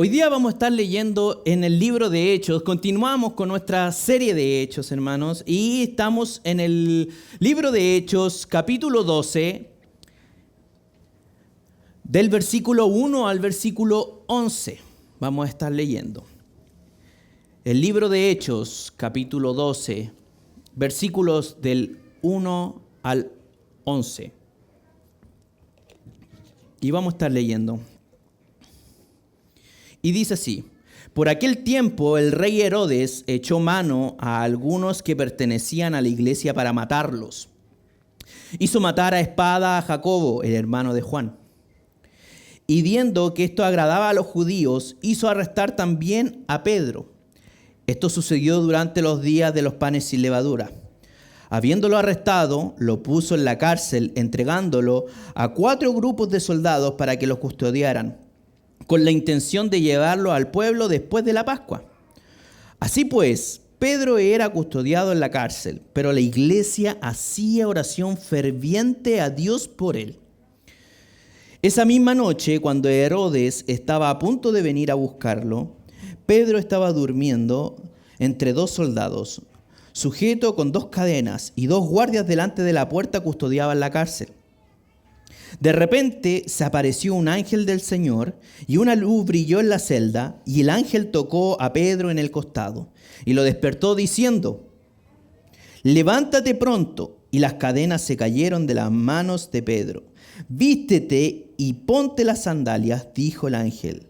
Hoy día vamos a estar leyendo en el libro de Hechos. Continuamos con nuestra serie de Hechos, hermanos, y estamos en el libro de Hechos, capítulo 12, del versículo 1 al versículo 11. Vamos a estar leyendo. El libro de Hechos, capítulo 12, versículos del 1 al 11. Y vamos a estar leyendo. Y dice así: por aquel tiempo el rey Herodes echó mano a algunos que pertenecían a la iglesia para matarlos. Hizo matar a espada a Jacobo, el hermano de Juan. Y viendo que esto agradaba a los judíos, hizo arrestar también a Pedro. Esto sucedió durante los días de los panes sin levadura. Habiéndolo arrestado, lo puso en la cárcel, entregándolo a 4 grupos de soldados para que lo custodiaran, con la intención de llevarlo al pueblo después de la Pascua. Así pues, Pedro era custodiado en la cárcel, pero la iglesia hacía oración ferviente a Dios por él. Esa misma noche, cuando Herodes estaba a punto de venir a buscarlo, Pedro estaba durmiendo entre 2 soldados, sujeto con 2 cadenas, y 2 guardias delante de la puerta custodiaban la cárcel. De repente se apareció un ángel del Señor y una luz brilló en la celda, y el ángel tocó a Pedro en el costado y lo despertó diciendo: levántate pronto. Y las cadenas se cayeron de las manos de Pedro. Vístete y ponte las sandalias, dijo el ángel.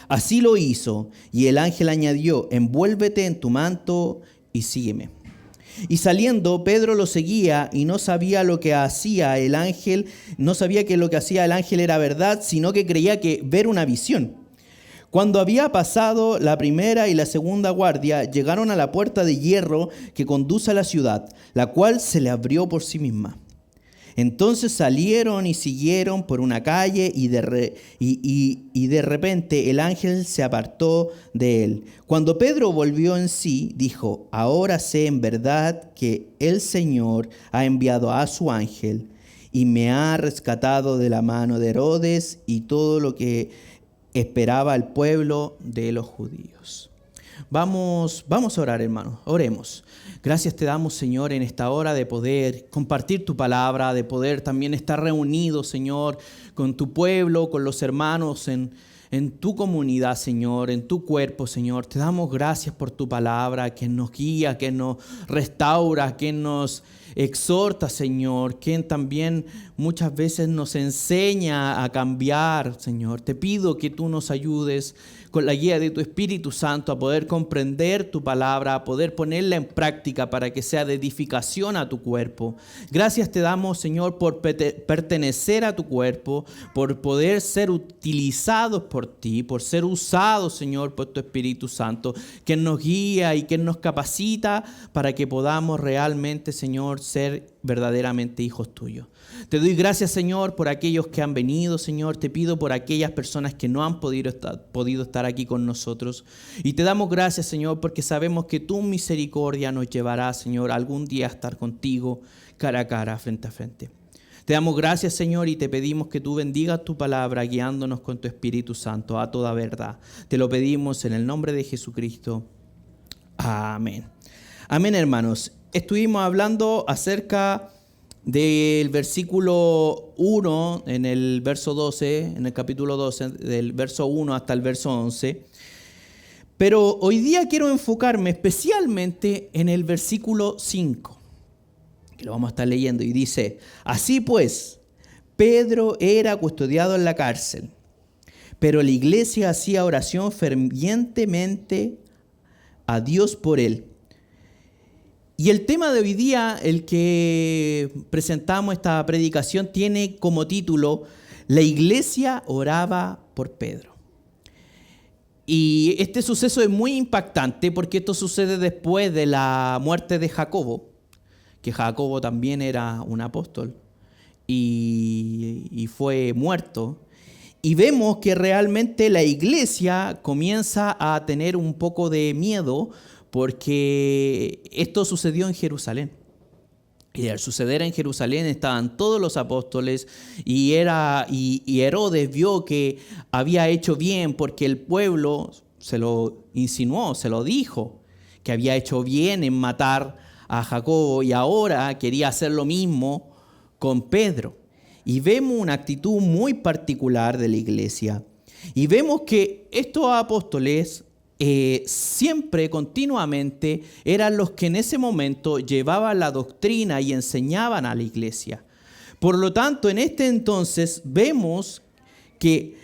Así lo hizo, y el ángel añadió: envuélvete en tu manto y sígueme. Y saliendo, Pedro lo seguía y no sabía lo que hacía el ángel, no sabía que lo que hacía el ángel era verdad, sino que creía que ver una visión. Cuando había pasado la primera y la segunda guardia, llegaron a la puerta de hierro que conduce a la ciudad, la cual se le abrió por sí misma. Entonces salieron y siguieron por una calle y de repente el ángel se apartó de él. Cuando Pedro volvió en sí, dijo: ahora sé en verdad que el Señor ha enviado a su ángel y me ha rescatado de la mano de Herodes y todo lo que esperaba el pueblo de los judíos. Vamos a orar, hermanos. Oremos. Gracias te damos, Señor, en esta hora de poder compartir tu palabra, de poder también estar reunidos, Señor, con tu pueblo, con los hermanos en tu comunidad, Señor, en tu cuerpo, Señor. Te damos gracias por tu palabra que nos guía, que nos restaura, que nos exhorta, Señor, que también muchas veces nos enseña a cambiar, Señor. Te pido que tú nos ayudes con la guía de tu Espíritu Santo a poder comprender tu palabra, a poder ponerla en práctica para que sea de edificación a tu cuerpo. Gracias te damos, Señor, por pertenecer a tu cuerpo, por poder ser utilizados por ti, por ser usados, Señor, por tu Espíritu Santo, que nos guía y que nos capacita para que podamos realmente, Señor, ser verdaderamente hijos tuyos. Te doy gracias, Señor, por aquellos que han venido, Señor. Te pido por aquellas personas que no han podido estar aquí con nosotros. Y te damos gracias, Señor, porque sabemos que tu misericordia nos llevará, Señor, algún día a estar contigo cara a cara, frente a frente. Te damos gracias, Señor, y te pedimos que tú bendigas tu palabra, guiándonos con tu Espíritu Santo a toda verdad. Te lo pedimos en el nombre de Jesucristo. Amén. Amén, hermanos. Estuvimos hablando acerca del versículo 1 en el verso 12, en el capítulo 12, del verso 1 hasta el verso 11. Pero hoy día quiero enfocarme especialmente en el versículo 5, que lo vamos a estar leyendo, y dice: así pues, Pedro era custodiado en la cárcel, pero la iglesia hacía oración fervientemente a Dios por él. Y el tema de hoy día, el que presentamos esta predicación, tiene como título: la iglesia oraba por Pedro. Y este suceso es muy impactante porque esto sucede después de la muerte de Jacobo, que Jacobo también era un apóstol y fue muerto. Y vemos que realmente la iglesia comienza a tener un poco de miedo porque esto sucedió en Jerusalén. Y al suceder en Jerusalén estaban todos los apóstoles y Herodes vio que había hecho bien porque el pueblo se lo insinuó, se lo dijo, que había hecho bien en matar a Jacobo y ahora quería hacer lo mismo con Pedro. Y vemos una actitud muy particular de la iglesia. Y vemos que estos apóstoles siempre, continuamente, eran los que en ese momento llevaban la doctrina y enseñaban a la iglesia. Por lo tanto, en este entonces vemos que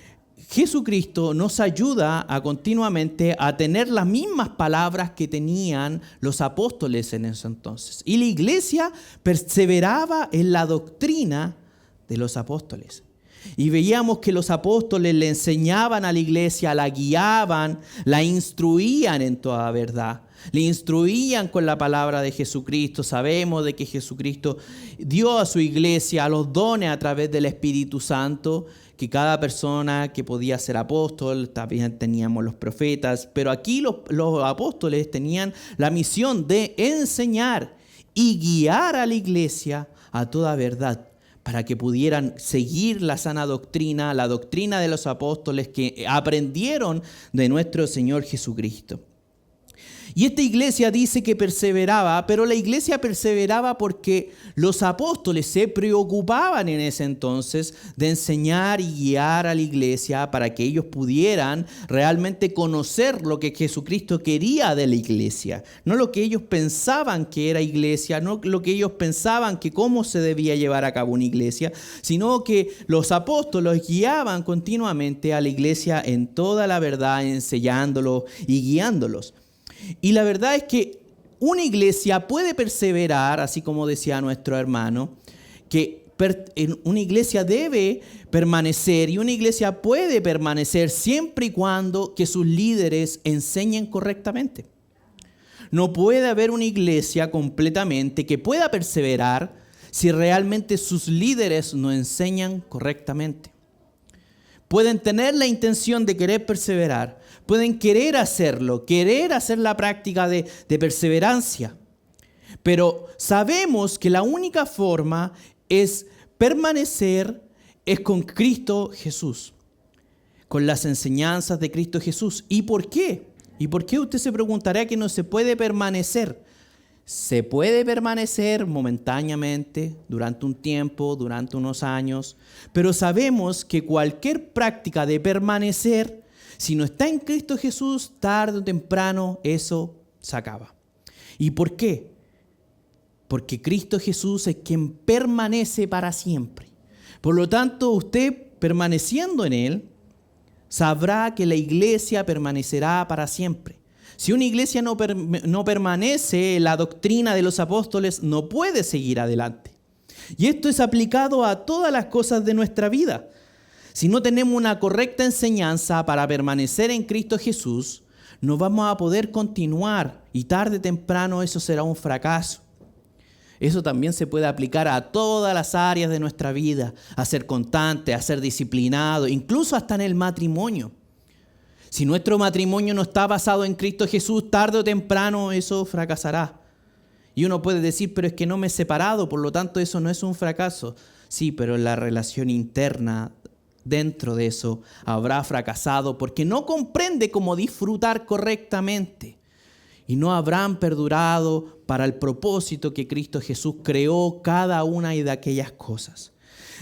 Jesucristo nos ayuda a continuamente a tener las mismas palabras que tenían los apóstoles en ese entonces. Y la iglesia perseveraba en la doctrina de los apóstoles. Y veíamos que los apóstoles le enseñaban a la iglesia, la guiaban, la instruían en toda verdad. Le instruían con la palabra de Jesucristo. Sabemos de que Jesucristo dio a su iglesia los dones a través del Espíritu Santo, que cada persona que podía ser apóstol, también teníamos los profetas, pero aquí los apóstoles tenían la misión de enseñar y guiar a la iglesia a toda verdad, para que pudieran seguir la sana doctrina, la doctrina de los apóstoles que aprendieron de nuestro Señor Jesucristo. Y esta iglesia dice que perseveraba, pero la iglesia perseveraba porque los apóstoles se preocupaban en ese entonces de enseñar y guiar a la iglesia para que ellos pudieran realmente conocer lo que Jesucristo quería de la iglesia. No lo que ellos pensaban que era iglesia, no lo que ellos pensaban que cómo se debía llevar a cabo una iglesia, sino que los apóstoles guiaban continuamente a la iglesia en toda la verdad, enseñándolos y guiándolos. Y la verdad es que una iglesia puede perseverar, así como decía nuestro hermano, que una iglesia debe permanecer y una iglesia puede permanecer siempre y cuando que sus líderes enseñen correctamente. No puede haber una iglesia completamente que pueda perseverar si realmente sus líderes no enseñan correctamente. Pueden tener la intención de querer perseverar, pueden querer hacerlo, querer hacer la práctica de perseverancia. Pero sabemos que la única forma es permanecer es con Cristo Jesús, con las enseñanzas de Cristo Jesús. ¿Y por qué? ¿Y por qué usted se preguntará que no se puede permanecer? Se puede permanecer momentáneamente, durante un tiempo, durante unos años, pero sabemos que cualquier práctica de permanecer, si no está en Cristo Jesús, tarde o temprano eso se acaba. ¿Y por qué? Porque Cristo Jesús es quien permanece para siempre. Por lo tanto, usted permaneciendo en Él, sabrá que la iglesia permanecerá para siempre. Si una iglesia no permanece en la doctrina de los apóstoles, no puede seguir adelante. Y esto es aplicado a todas las cosas de nuestra vida. Si no tenemos una correcta enseñanza para permanecer en Cristo Jesús, no vamos a poder continuar y tarde o temprano eso será un fracaso. Eso también se puede aplicar a todas las áreas de nuestra vida, a ser constante, a ser disciplinado, incluso hasta en el matrimonio. Si nuestro matrimonio no está basado en Cristo Jesús, tarde o temprano eso fracasará. Y uno puede decir, pero es que no me he separado, por lo tanto eso no es un fracaso. Sí, pero la relación interna dentro de eso habrá fracasado porque no comprende cómo disfrutar correctamente. Y no habrán perdurado para el propósito que Cristo Jesús creó cada una de aquellas cosas.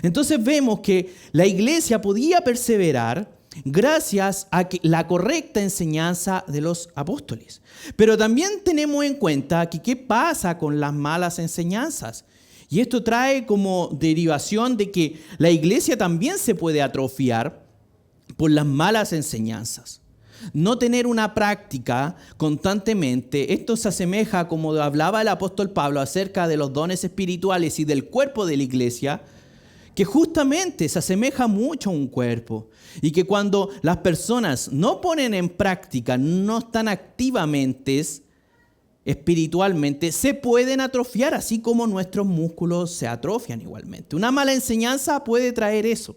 Entonces vemos que la iglesia podía perseverar gracias a la correcta enseñanza de los apóstoles. Pero también tenemos en cuenta que qué pasa con las malas enseñanzas. Y esto trae como derivación de que la iglesia también se puede atrofiar por las malas enseñanzas. No tener una práctica constantemente, esto se asemeja como hablaba el apóstol Pablo acerca de los dones espirituales y del cuerpo de la iglesia, que justamente se asemeja mucho a un cuerpo y que cuando las personas no ponen en práctica, no están activamente espiritualmente, se pueden atrofiar, así como nuestros músculos se atrofian igualmente. Una mala enseñanza puede traer eso,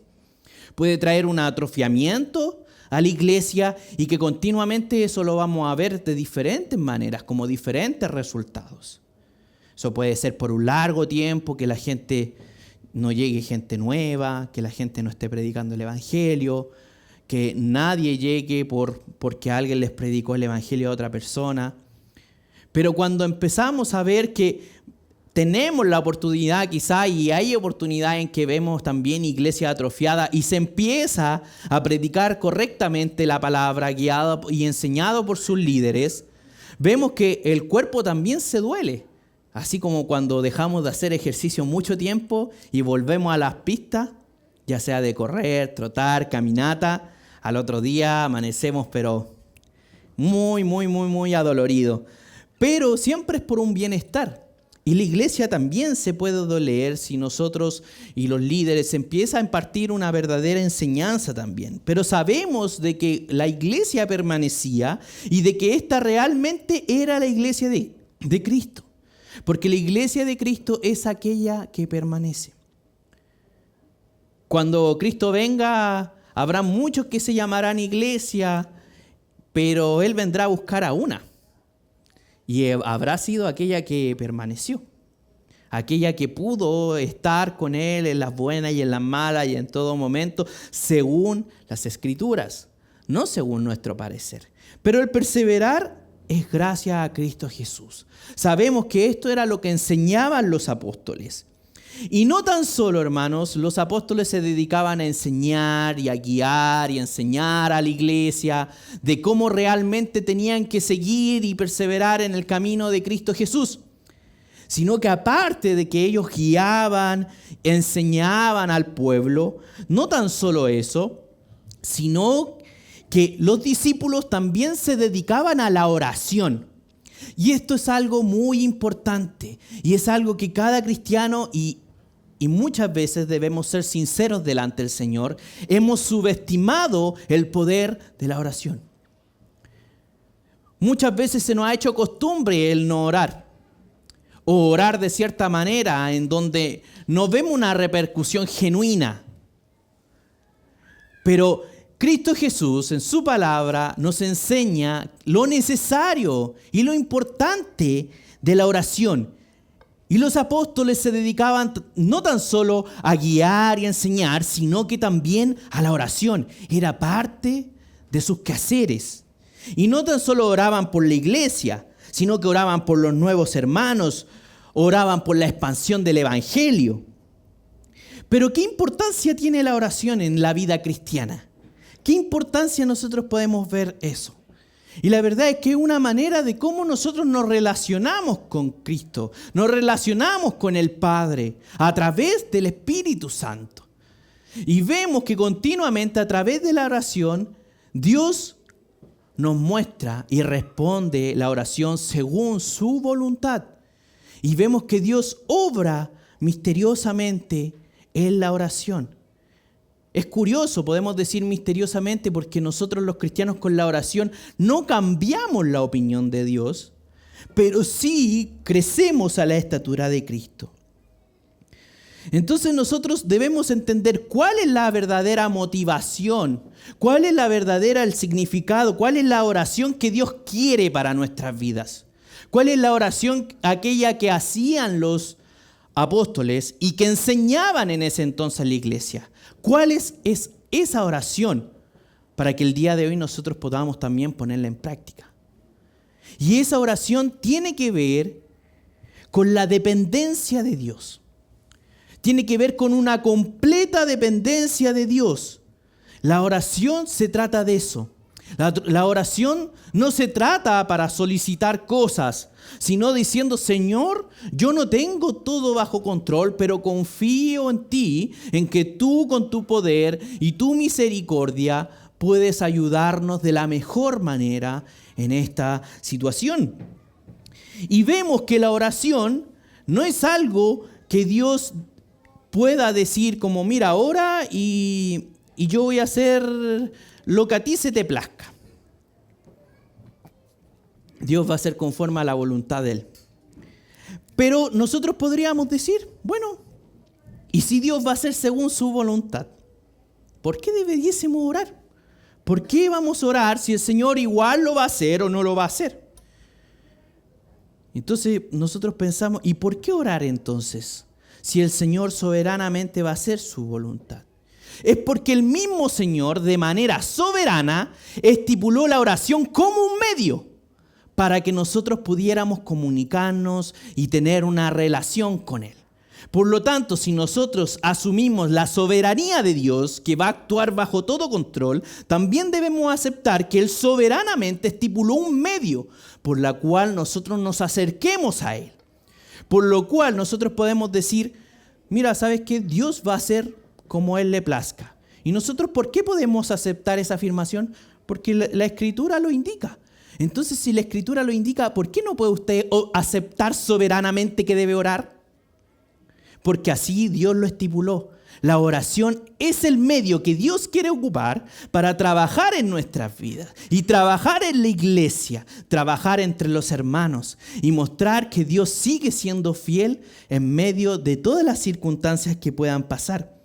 puede traer un atrofiamiento a la iglesia y que continuamente eso lo vamos a ver de diferentes maneras, como diferentes resultados. Eso puede ser por un largo tiempo, que la gente no llegue gente nueva, que la gente no esté predicando el Evangelio, que nadie llegue porque alguien les predicó el Evangelio a otra persona. Pero cuando empezamos a ver que tenemos la oportunidad quizá, y hay oportunidad en que vemos también iglesia atrofiada y se empieza a predicar correctamente la palabra, guiado y enseñado por sus líderes, vemos que el cuerpo también se duele. Así como cuando dejamos de hacer ejercicio mucho tiempo y volvemos a las pistas, ya sea de correr, trotar, caminata, al otro día amanecemos pero muy adoloridos. Pero siempre es por un bienestar. Y la iglesia también se puede doler si nosotros y los líderes empiezan a impartir una verdadera enseñanza también. Pero sabemos de que la iglesia permanecía y de que esta realmente era la iglesia de Cristo. Porque la iglesia de Cristo es aquella que permanece. Cuando Cristo venga, habrá muchos que se llamarán iglesia, pero Él vendrá a buscar a una. Y habrá sido aquella que permaneció. Aquella que pudo estar con Él en las buenas y en las malas y en todo momento, según las Escrituras, no según nuestro parecer. Pero el perseverar es gracias a Cristo Jesús. Sabemos que esto era lo que enseñaban los apóstoles. Y no tan solo, hermanos, los apóstoles se dedicaban a enseñar y a guiar y a enseñar a la iglesia de cómo realmente tenían que seguir y perseverar en el camino de Cristo Jesús, sino que aparte de que ellos guiaban, enseñaban al pueblo, no tan solo eso, sino que los discípulos también se dedicaban a la oración. Y esto es algo muy importante y es algo que cada cristiano y muchas veces debemos ser sinceros delante del Señor, hemos subestimado el poder de la oración. Muchas veces se nos ha hecho costumbre el no orar o orar de cierta manera en donde no vemos una repercusión genuina. Pero Cristo Jesús en su palabra nos enseña lo necesario y lo importante de la oración. Y los apóstoles se dedicaban no tan solo a guiar y a enseñar, sino que también a la oración. Era parte de sus quehaceres. Y no tan solo oraban por la iglesia, sino que oraban por los nuevos hermanos, oraban por la expansión del evangelio. Pero ¿qué importancia tiene la oración en la vida cristiana? ¿Qué importancia nosotros podemos ver eso? Y la verdad es que es una manera de cómo nosotros nos relacionamos con Cristo, nos relacionamos con el Padre a través del Espíritu Santo. Y vemos que continuamente a través de la oración, Dios nos muestra y responde la oración según su voluntad. Y vemos que Dios obra misteriosamente en la oración. Es curioso, podemos decir misteriosamente, porque nosotros los cristianos con la oración no cambiamos la opinión de Dios, pero sí crecemos a la estatura de Cristo. Entonces nosotros debemos entender cuál es la verdadera motivación, cuál es la verdadera el significado, cuál es la oración que Dios quiere para nuestras vidas. Cuál es la oración aquella que hacían los apóstoles y que enseñaban en ese entonces la iglesia. ¿Cuál es esa oración para que el día de hoy nosotros podamos también ponerla en práctica? Y esa oración tiene que ver con la dependencia de Dios. Tiene que ver con una completa dependencia de Dios. La oración se trata de eso. La oración no se trata para solicitar cosas, sino diciendo, Señor, yo no tengo todo bajo control, pero confío en ti, en que tú con tu poder y tu misericordia puedes ayudarnos de la mejor manera en esta situación. Y vemos que la oración no es algo que Dios pueda decir como, mira, ora y yo voy a hacer lo que a ti se te plazca. Dios va a ser conforme a la voluntad de Él. Pero nosotros podríamos decir, bueno, ¿y si Dios va a hacer según su voluntad? ¿Por qué debiésemos orar? ¿Por qué vamos a orar si el Señor igual lo va a hacer o no lo va a hacer? Entonces nosotros pensamos, ¿y por qué orar entonces? Si el Señor soberanamente va a hacer su voluntad. Es porque el mismo Señor, de manera soberana, estipuló la oración como un medio para que nosotros pudiéramos comunicarnos y tener una relación con Él. Por lo tanto, si nosotros asumimos la soberanía de Dios, que va a actuar bajo todo control, también debemos aceptar que Él soberanamente estipuló un medio por la cual nosotros nos acerquemos a Él. Por lo cual nosotros podemos decir, mira, ¿sabes qué? Dios va a hacer como Él le plazca. ¿Y nosotros por qué podemos aceptar esa afirmación? Porque la Escritura lo indica. Entonces, si la Escritura lo indica, ¿por qué no puede usted aceptar soberanamente que debe orar? Porque así Dios lo estipuló. La oración es el medio que Dios quiere ocupar para trabajar en nuestras vidas y trabajar en la iglesia, trabajar entre los hermanos y mostrar que Dios sigue siendo fiel en medio de todas las circunstancias que puedan pasar.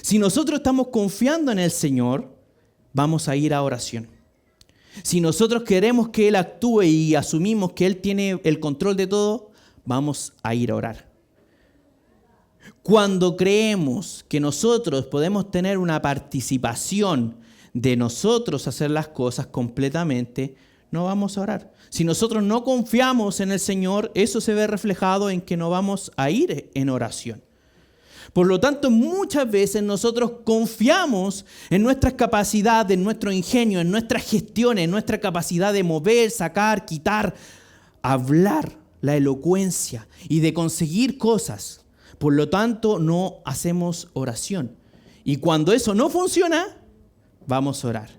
Si nosotros estamos confiando en el Señor, vamos a ir a oración. Si nosotros queremos que Él actúe y asumimos que Él tiene el control de todo, vamos a ir a orar. Cuando creemos que nosotros podemos tener una participación de nosotros hacer las cosas completamente, no vamos a orar. Si nosotros no confiamos en el Señor, eso se ve reflejado en que no vamos a ir en oración. Por lo tanto, muchas veces nosotros confiamos en nuestras capacidades, en nuestro ingenio, en nuestras gestiones, en nuestra capacidad de mover, sacar, quitar, hablar, la elocuencia y de conseguir cosas. Por lo tanto, no hacemos oración. Y cuando eso no funciona, vamos a orar,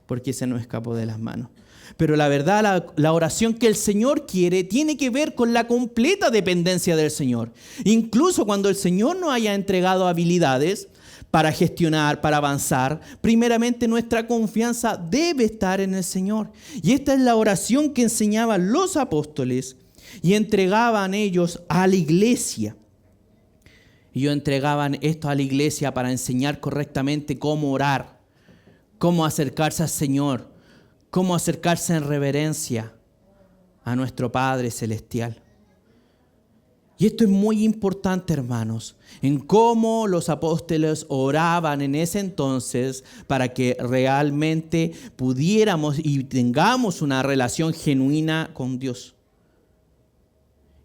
porque se nos escapó de las manos. Pero la verdad, la oración que el Señor quiere tiene que ver con la completa dependencia del Señor. Incluso cuando el Señor nos haya entregado habilidades para gestionar, para avanzar, primeramente nuestra confianza debe estar en el Señor. Y esta es la oración que enseñaban los apóstoles y entregaban ellos a la iglesia. Ellos entregaban esto a la iglesia para enseñar correctamente cómo orar, cómo acercarse al Señor, cómo acercarse en reverencia a nuestro Padre Celestial. Y esto es muy importante, hermanos, en cómo los apóstoles oraban en ese entonces para que realmente pudiéramos y tengamos una relación genuina con Dios.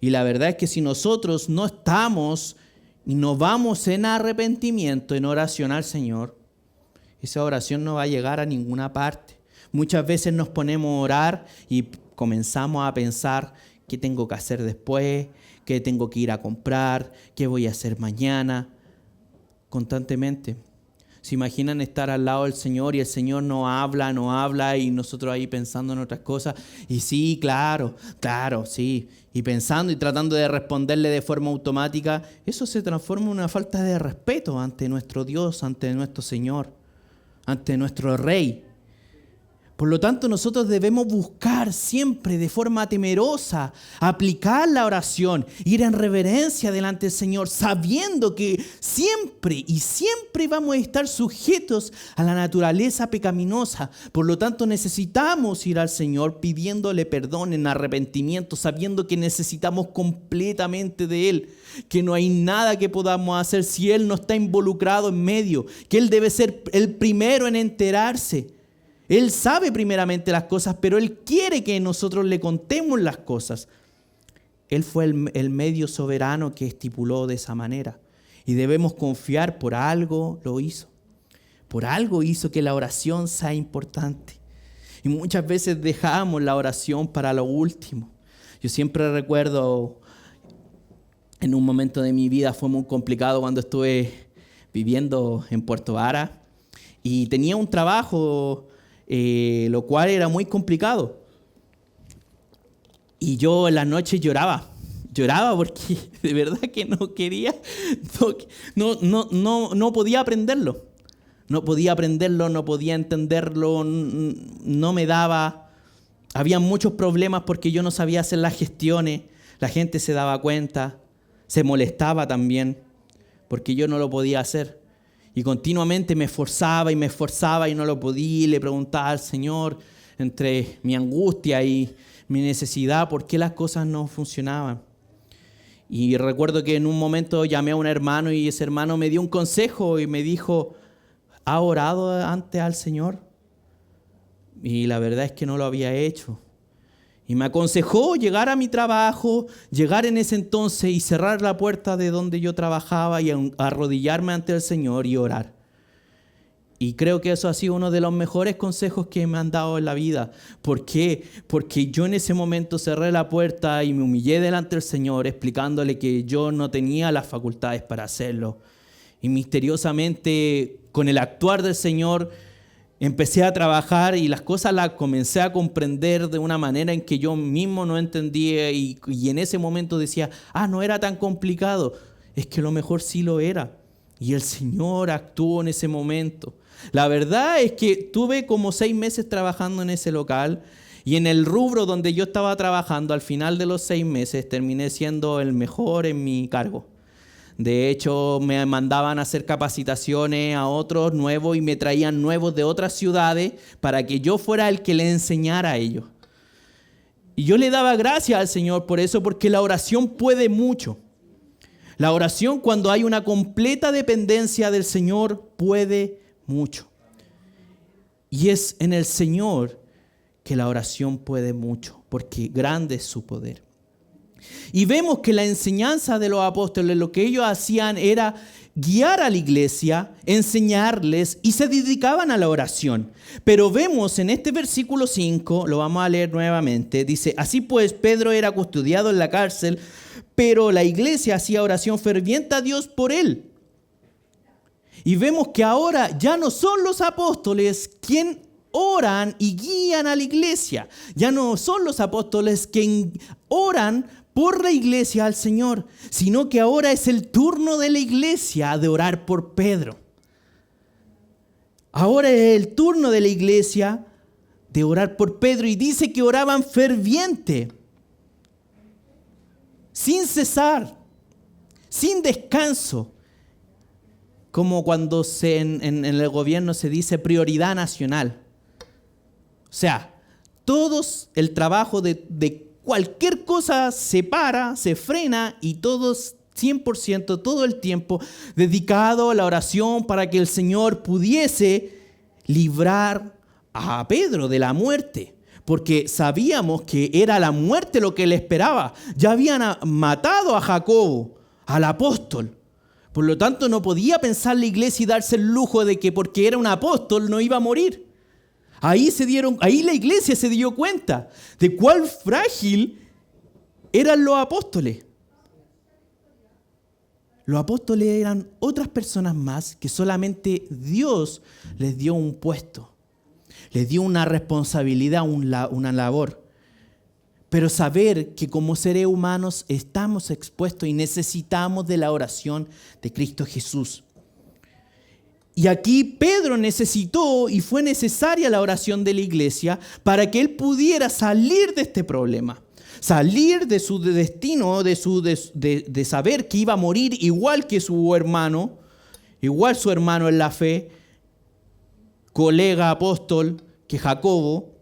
Y la verdad es que si nosotros no estamos y no vamos en arrepentimiento, en oración al Señor, esa oración no va a llegar a ninguna parte. Muchas veces nos ponemos a orar y comenzamos a pensar qué tengo que hacer después, qué tengo que ir a comprar, qué voy a hacer mañana, constantemente. ¿Se imaginan estar al lado del Señor y el Señor no habla y nosotros ahí pensando en otras cosas? Y sí, claro, sí. Y pensando y tratando de responderle de forma automática, eso se transforma en una falta de respeto ante nuestro Dios, ante nuestro Señor, ante nuestro Rey. Por lo tanto, nosotros debemos buscar siempre de forma temerosa, aplicar la oración, ir en reverencia delante del Señor, sabiendo que siempre vamos a estar sujetos a la naturaleza pecaminosa. Por lo tanto, necesitamos ir al Señor pidiéndole perdón en arrepentimiento, sabiendo que necesitamos completamente de Él, que no hay nada que podamos hacer si Él no está involucrado en medio, que Él debe ser el primero en enterarse. Él sabe primeramente las cosas, pero Él quiere que nosotros le contemos las cosas. Él fue el medio soberano que estipuló de esa manera. Y debemos confiar, por algo lo hizo. Por algo hizo que la oración sea importante. Y muchas veces dejamos la oración para lo último. Yo siempre recuerdo, en un momento de mi vida fue muy complicado cuando estuve viviendo en Puerto Vara. Y tenía un trabajo lo cual era muy complicado. Y yo en las noches lloraba porque de verdad que no quería, no podía aprenderlo. No podía aprenderlo, no podía entenderlo, no me daba. Había muchos problemas porque yo no sabía hacer las gestiones. La gente se daba cuenta, se molestaba también porque yo no lo podía hacer. Y continuamente me esforzaba y no lo podía. Y le preguntaba al Señor entre mi angustia y mi necesidad, por qué las cosas no funcionaban. Y recuerdo que en un momento llamé a un hermano y ese hermano me dio un consejo y me dijo, ¿ha orado antes al Señor? Y la verdad es que no lo había hecho. Y me aconsejó llegar a mi trabajo, llegar en ese entonces y cerrar la puerta de donde yo trabajaba y arrodillarme ante el Señor y orar. Y creo que eso ha sido uno de los mejores consejos que me han dado en la vida. ¿Por qué? Porque yo en ese momento cerré la puerta y me humillé delante del Señor explicándole que yo no tenía las facultades para hacerlo. Y misteriosamente, con el actuar del Señor, empecé a trabajar y las cosas las comencé a comprender de una manera en que yo mismo no entendía y en ese momento decía, no era tan complicado. Es que lo mejor sí lo era. Y el Señor actuó en ese momento. La verdad es que tuve como 6 meses trabajando en ese local y en el rubro donde yo estaba trabajando, al final de los 6 meses, terminé siendo el mejor en mi cargo. De hecho, me mandaban a hacer capacitaciones a otros nuevos y me traían nuevos de otras ciudades para que yo fuera el que les enseñara a ellos. Y yo le daba gracias al Señor por eso, porque la oración puede mucho. La oración, cuando hay una completa dependencia del Señor, puede mucho. Y es en el Señor que la oración puede mucho, porque grande es su poder. Y vemos que la enseñanza de los apóstoles, lo que ellos hacían era guiar a la iglesia, enseñarles y se dedicaban a la oración. Pero vemos en este versículo 5, lo vamos a leer nuevamente, dice, así pues Pedro era custodiado en la cárcel, pero la iglesia hacía oración ferviente a Dios por él. Y vemos que ahora ya no son los apóstoles quienes oran y guían a la iglesia. Ya no son los apóstoles quienes oran por la iglesia al Señor, sino que ahora es el turno de la iglesia de orar por Pedro. Ahora es el turno de la iglesia de orar por Pedro y dice que oraban ferviente, sin cesar, sin descanso. Como cuando en el gobierno se dice prioridad nacional. O sea, todos el trabajo de cualquier cosa se para, se frena y todos 100%, todo el tiempo dedicado a la oración para que el Señor pudiese librar a Pedro de la muerte. Porque sabíamos que era la muerte lo que le esperaba. Ya habían matado a Jacobo, al apóstol. Por lo tanto, no podía pensar la iglesia y darse el lujo de que porque era un apóstol no iba a morir. Ahí la iglesia se dio cuenta de cuál frágil eran los apóstoles. Los apóstoles eran otras personas más que solamente Dios les dio un puesto, les dio una responsabilidad, una labor. Pero saber que como seres humanos estamos expuestos y necesitamos de la oración de Cristo Jesús. Y aquí Pedro necesitó y fue necesaria la oración de la iglesia para que él pudiera salir de este problema. Salir de su destino, de saber que iba a morir igual que su hermano en la fe, colega apóstol que Jacobo.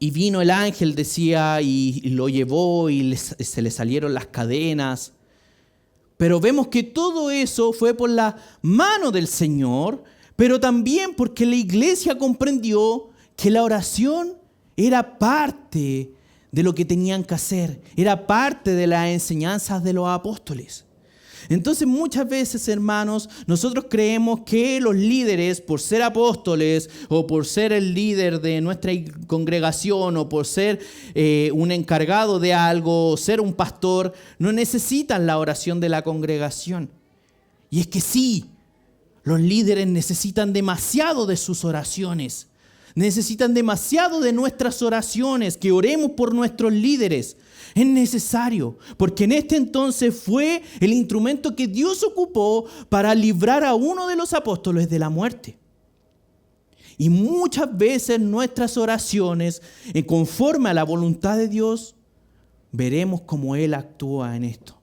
Y vino el ángel, decía, y lo llevó y se le salieron las cadenas. Pero vemos que todo eso fue por la mano del Señor, pero también porque la iglesia comprendió que la oración era parte de lo que tenían que hacer, era parte de las enseñanzas de los apóstoles. Entonces muchas veces, hermanos, nosotros creemos que los líderes, por ser apóstoles o por ser el líder de nuestra congregación o por ser un encargado de algo o ser un pastor, no necesitan la oración de la congregación. Y es que sí, los líderes necesitan demasiado de sus oraciones. Necesitan demasiado de nuestras oraciones, que oremos por nuestros líderes. Es necesario, porque en este entonces fue el instrumento que Dios ocupó para librar a uno de los apóstoles de la muerte. Y muchas veces nuestras oraciones, conforme a la voluntad de Dios, veremos cómo Él actúa en esto.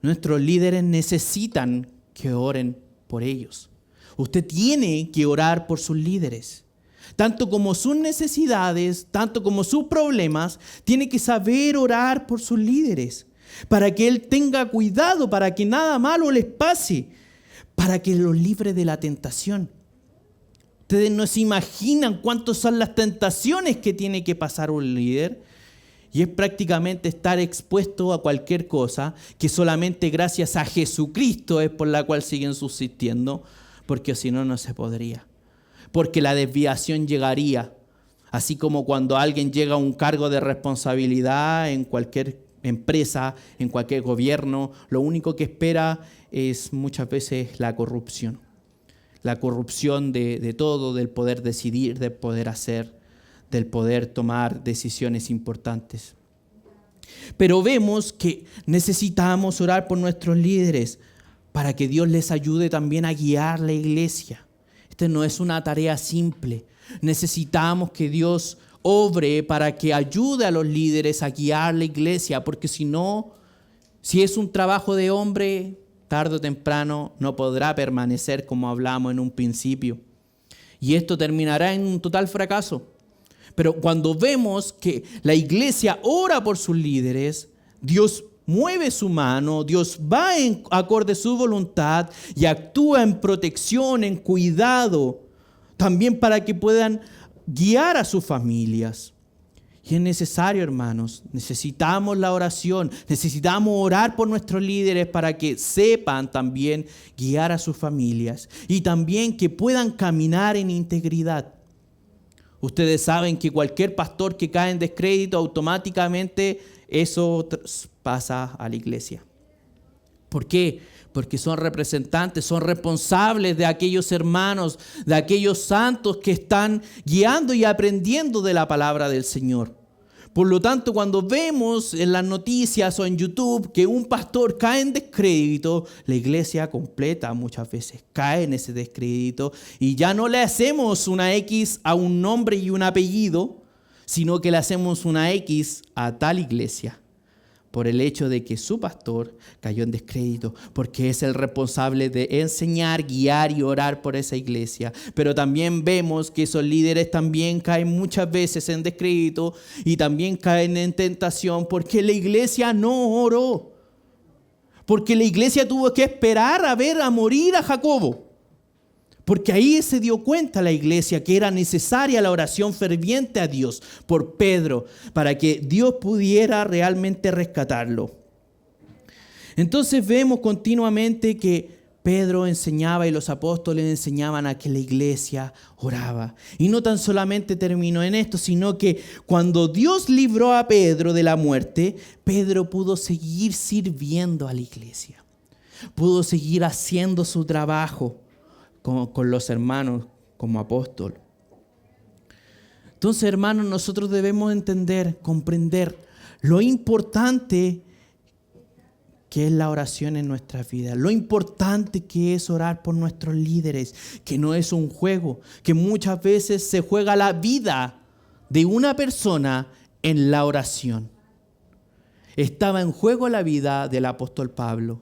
Nuestros líderes necesitan que oren por ellos. Usted tiene que orar por sus líderes. Tanto como sus necesidades, tanto como sus problemas, tiene que saber orar por sus líderes, para que Él tenga cuidado, para que nada malo les pase, para que los libre de la tentación. Ustedes no se imaginan cuántas son las tentaciones que tiene que pasar un líder. Y es prácticamente estar expuesto a cualquier cosa que solamente gracias a Jesucristo es por la cual siguen subsistiendo, porque si no, no se podría. Porque la desviación llegaría, así como cuando alguien llega a un cargo de responsabilidad en cualquier empresa, en cualquier gobierno, lo único que espera es muchas veces la corrupción. La corrupción de todo, del poder decidir, del poder hacer, del poder tomar decisiones importantes. Pero vemos que necesitamos orar por nuestros líderes para que Dios les ayude también a guiar la iglesia. Esta no es una tarea simple. Necesitamos que Dios obre para que ayude a los líderes a guiar la iglesia, porque si no, si es un trabajo de hombre, tarde o temprano no podrá permanecer como hablamos en un principio. Y esto terminará en un total fracaso. Pero cuando vemos que la iglesia ora por sus líderes, Dios mueve su mano, Dios va en acorde a su voluntad y actúa en protección, en cuidado, también para que puedan guiar a sus familias. Y es necesario, hermanos, necesitamos la oración, necesitamos orar por nuestros líderes para que sepan también guiar a sus familias y también que puedan caminar en integridad. Ustedes saben que cualquier pastor que cae en descrédito, automáticamente eso pasa a la iglesia. ¿Por qué? Porque son representantes, son responsables de aquellos hermanos, de aquellos santos que están guiando y aprendiendo de la palabra del Señor. Por lo tanto, cuando vemos en las noticias o en YouTube que un pastor cae en descrédito, la iglesia completa muchas veces cae en ese descrédito y ya no le hacemos una X a un nombre y un apellido, sino que le hacemos una X a tal iglesia por el hecho de que su pastor cayó en descrédito, porque es el responsable de enseñar, guiar y orar por esa iglesia. Pero también vemos que esos líderes también caen muchas veces en descrédito y también caen en tentación porque la iglesia no oró. Porque la iglesia tuvo que esperar a ver a morir a Jacobo. Porque ahí se dio cuenta la iglesia que era necesaria la oración ferviente a Dios por Pedro para que Dios pudiera realmente rescatarlo. Entonces vemos continuamente que Pedro enseñaba y los apóstoles enseñaban a que la iglesia oraba. Y no tan solamente terminó en esto, sino que cuando Dios libró a Pedro de la muerte, Pedro pudo seguir sirviendo a la iglesia. Pudo seguir haciendo su trabajo con los hermanos como apóstol. Entonces, hermanos, nosotros debemos entender, comprender lo importante que es la oración en nuestras vidas, lo importante que es orar por nuestros líderes, que no es un juego, que muchas veces se juega la vida de una persona en la oración. Estaba en juego la vida del apóstol Pablo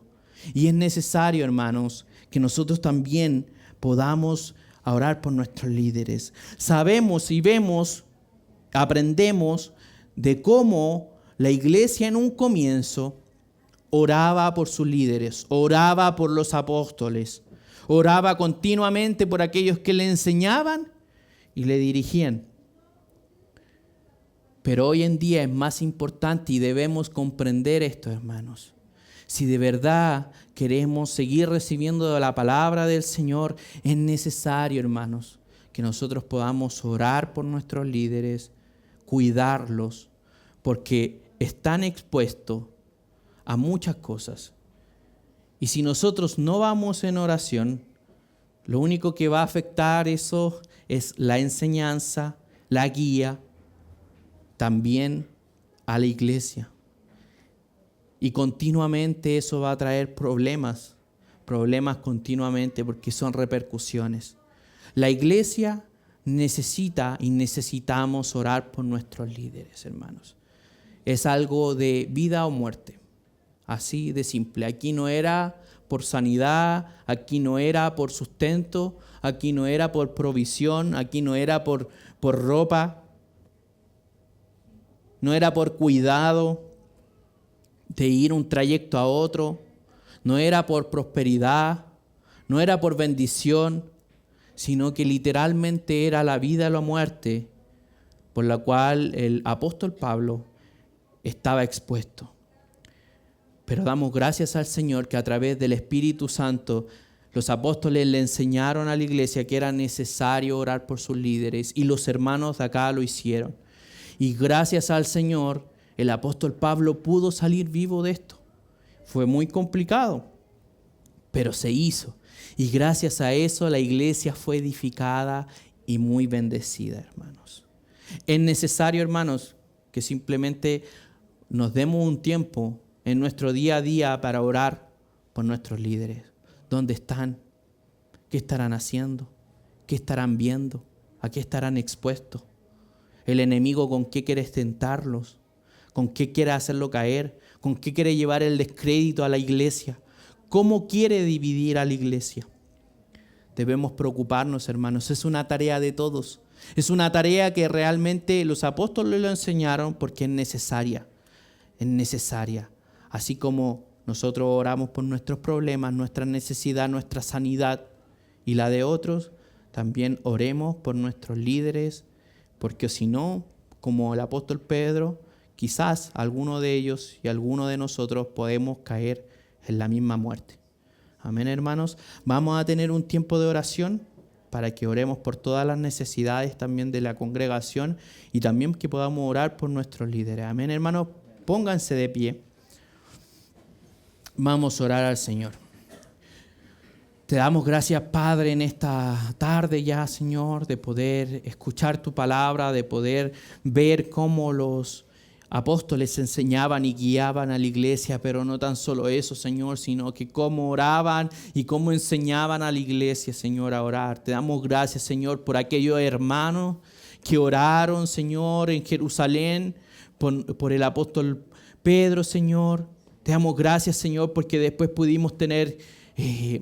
y es necesario, hermanos, que nosotros también podamos orar por nuestros líderes. Sabemos y vemos, aprendemos de cómo la iglesia en un comienzo oraba por sus líderes, oraba por los apóstoles, oraba continuamente por aquellos que le enseñaban y le dirigían. Pero hoy en día es más importante y debemos comprender esto, hermanos. Si de verdad queremos seguir recibiendo la palabra del Señor, es necesario, hermanos, que nosotros podamos orar por nuestros líderes, cuidarlos, porque están expuestos a muchas cosas. Y si nosotros no vamos en oración, lo único que va a afectar eso es la enseñanza, la guía, también a la iglesia. Y continuamente eso va a traer problemas continuamente porque son repercusiones. La iglesia necesita y necesitamos orar por nuestros líderes, hermanos. Es algo de vida o muerte, así de simple. Aquí no era por sanidad, aquí no era por sustento, aquí no era por provisión, aquí no era por ropa, no era por cuidado de ir un trayecto a otro, no era por prosperidad, no era por bendición, sino que literalmente era la vida y la muerte por la cual el apóstol Pablo estaba expuesto. Pero damos gracias al Señor que a través del Espíritu Santo los apóstoles le enseñaron a la iglesia que era necesario orar por sus líderes y los hermanos de acá lo hicieron. Y gracias al Señor el apóstol Pablo pudo salir vivo de esto. Fue muy complicado, pero se hizo. Y gracias a eso la iglesia fue edificada y muy bendecida, hermanos. Es necesario, hermanos, que simplemente nos demos un tiempo en nuestro día a día para orar por nuestros líderes. ¿Dónde están? ¿Qué estarán haciendo? ¿Qué estarán viendo? ¿A qué estarán expuestos? ¿El enemigo con qué quiere tentarlos? ¿Con qué quiere hacerlo caer? ¿Con qué quiere llevar el descrédito a la iglesia? ¿Cómo quiere dividir a la iglesia? Debemos preocuparnos, hermanos. Es una tarea de todos. Es una tarea que realmente los apóstoles lo enseñaron porque es necesaria. Es necesaria. Así como nosotros oramos por nuestros problemas, nuestra necesidad, nuestra sanidad y la de otros, también oremos por nuestros líderes, porque si no, como el apóstol Pedro, quizás alguno de ellos y alguno de nosotros podemos caer en la misma muerte. Amén, hermanos. Vamos a tener un tiempo de oración para que oremos por todas las necesidades también de la congregación y también que podamos orar por nuestros líderes. Amén, hermanos. Pónganse de pie. Vamos a orar al Señor. Te damos gracias, Padre, en esta tarde ya, Señor, de poder escuchar tu palabra, de poder ver cómo los apóstoles enseñaban y guiaban a la iglesia, pero no tan solo eso, Señor, sino que cómo oraban y cómo enseñaban a la iglesia, Señor, a orar. Te damos gracias, Señor, por aquellos hermanos que oraron, Señor, en Jerusalén, por el apóstol Pedro, Señor. Te damos gracias, Señor, porque después pudimos tener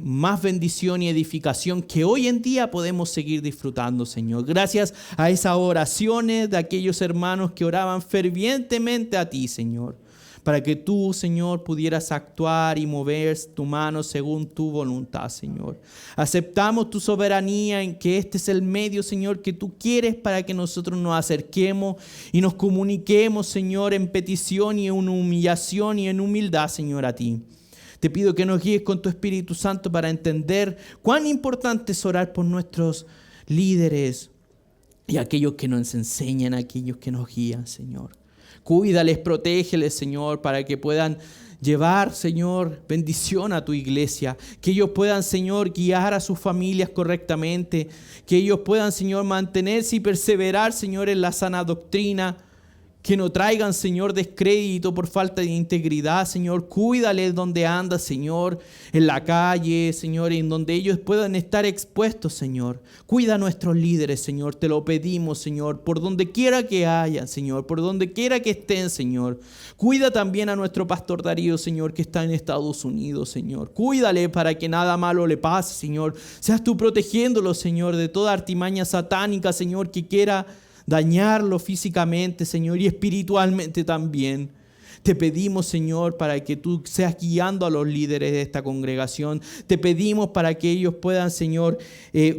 más bendición y edificación que hoy en día podemos seguir disfrutando, Señor. Gracias a esas oraciones de aquellos hermanos que oraban fervientemente a ti, Señor, para que tú, Señor, pudieras actuar y mover tu mano según tu voluntad, Señor. Aceptamos tu soberanía en que este es el medio, Señor, que tú quieres para que nosotros nos acerquemos y nos comuniquemos, Señor, en petición y en humillación y en humildad, Señor, a ti. Te pido que nos guíes con tu Espíritu Santo para entender cuán importante es orar por nuestros líderes y aquellos que nos enseñan, aquellos que nos guían, Señor. Cuídales, protégeles, Señor, para que puedan llevar, Señor, bendición a tu iglesia. Que ellos puedan, Señor, guiar a sus familias correctamente. Que ellos puedan, Señor, mantenerse y perseverar, Señor, en la sana doctrina. Que no traigan, Señor, descrédito por falta de integridad, Señor. Cuídales donde andan, Señor, en la calle, Señor, en donde ellos puedan estar expuestos, Señor. Cuida a nuestros líderes, Señor. Te lo pedimos, Señor, por donde quiera que hayan, Señor, por donde quiera que estén, Señor. Cuida también a nuestro pastor Darío, Señor, que está en Estados Unidos, Señor. Cuídale para que nada malo le pase, Señor. Seas tú protegiéndolo, Señor, de toda artimaña satánica, Señor, que quiera dañarlo físicamente, Señor, y espiritualmente también. Te pedimos, Señor, para que tú seas guiando a los líderes de esta congregación. Te pedimos para que ellos puedan, Señor,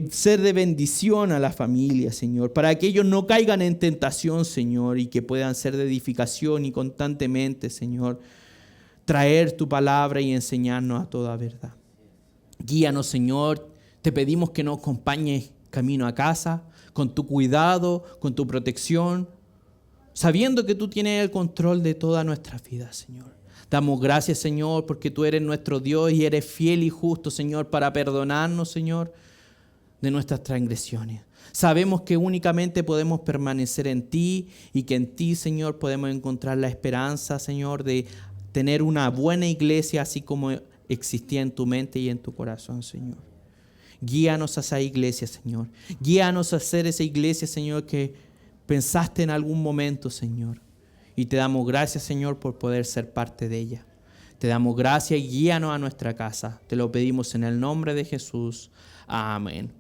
ser de bendición a la familia, Señor. Para que ellos no caigan en tentación, Señor, y que puedan ser de edificación y constantemente, Señor, traer tu palabra y enseñarnos a toda verdad. Guíanos, Señor. Te pedimos que nos acompañes camino a casa, con tu cuidado, con tu protección, sabiendo que tú tienes el control de toda nuestra vida, Señor. Damos gracias, Señor, porque tú eres nuestro Dios y eres fiel y justo, Señor, para perdonarnos, Señor, de nuestras transgresiones. Sabemos que únicamente podemos permanecer en ti y que en ti, Señor, podemos encontrar la esperanza, Señor, de tener una buena iglesia así como existía en tu mente y en tu corazón, Señor. Guíanos a esa iglesia, Señor. Guíanos a ser esa iglesia, Señor, que pensaste en algún momento, Señor. Y te damos gracias, Señor, por poder ser parte de ella. Te damos gracias y guíanos a nuestra casa. Te lo pedimos en el nombre de Jesús. Amén.